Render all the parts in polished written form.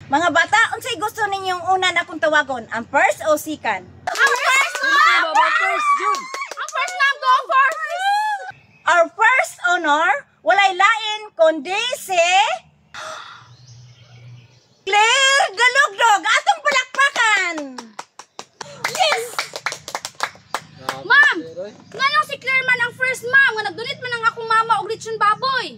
Mga bata, unsay gusto ninyong una na kung tawagon? Ang first o second? Ang first, ma'am! First, yun! Ang first, ma'am! Go first! Our first honor, walay lain kundi si... Claire Galugdog! Atong palakpakan! Yes! Ma'am! Nganong si Claire man ang first, ma'am? Nga nagdunit man ang akong mama og lechon baboy.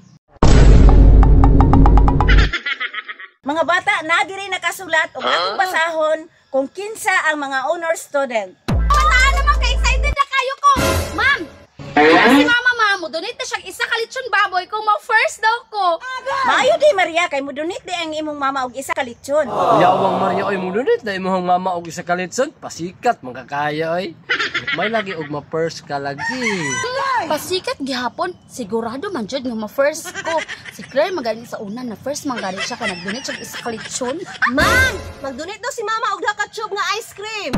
Mga bata, na diri nakasulat og atong basahon kung kinsa ang mga honor student. Wala naman ka-excited na kayo ko! Ma'am! Si mama, ma'am, mudunit na siyang isa ka lechon baboy kung ma-first daw ko. Maayo di Maria, kay mudunit di ang imong mama og isa ka lechon. Yawang Maria oy mudunit na imong mama og isa ka litson, pasikat magkakaya oy. May lagi og ma-first ka lagi. Pasikat gihapon, sigurado man jud nga ma-first ko. Si Claire magaling sa una na first man gani siya kay nagdunit siya isa ka lechon. Man, magdunit daw si mama og ka tube nga ice cream.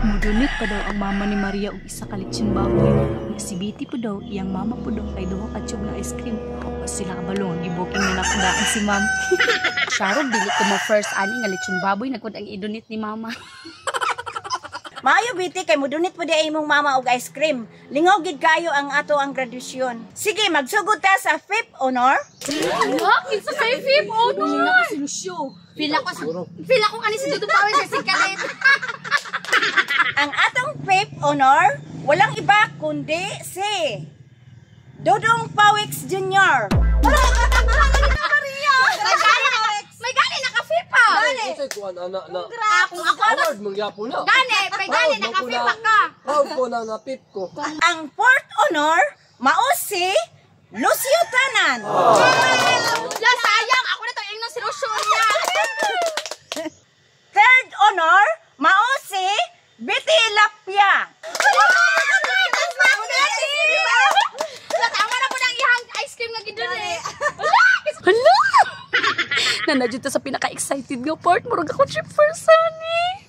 Mudunit pa daw ang mama ni Maria og isa ka lechon baboy. Si Betty po daw, iyang mama po daw kay duha ka tube ng ice cream. Tapos sila kabalong, i-booking na nakadaan si ma'am. Sharon, dili ko ma-first ani nga lechon baboy nagkod ang idunit ni mama. Maayo biti kay mudunit po di ang imong mama og ice cream. Lingaw gid kayo ang ato ang graduasyon. Sige, magsugod ta sa fifth honor. Look, it's a fifth honor. Feel ako kani si Dudu Pawis sa sikalit. Ang atong fifth honor, walang iba kundi si Dodong Pawix Jr. May gani naka-fipa. Kasi kuan ana na. Kung ako Award mong yapo na. gani, may gani naka-fipa ka. Proud ko na napip ko. Ang fourth honor, mao si Lucio Tanan. La sayang, ako na to ingnon si Lucio niya. Third honor, mao si Betty Lapia. Tama na po ng ihang ice cream nga gidunit. Hala! Nanadyo to sa pinaka-excited nga part. Murag ako trip first, honey.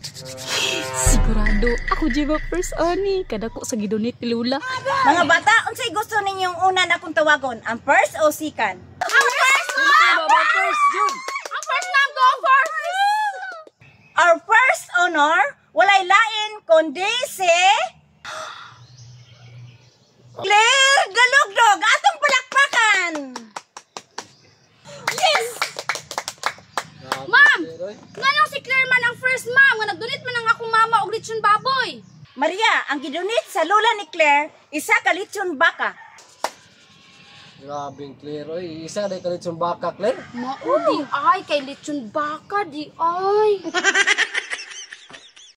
Sigurado, ako dyan first, honey. Kada ko sa gidunit ni Lula. Mga bata, unsay gusto ninyong una na kung tawagon? Ang first o second? Ang first, ma'am! First, yun! Ang first, ma'am! Go first! Our first honor, walay lain kundi si... Claire Galugdog! Atong palakpakan! Yes! Ma'am! Nganong si Claire man ang first, ma'am? Nga nagdunit man ang akong mama og lechon baboy. Maria, ang gidunit sa lola ni Claire, isa ka lechon baka. Grabing Claire oy. Isa na ka litson baka Claire. Mao di ay kay lechon baka di ay.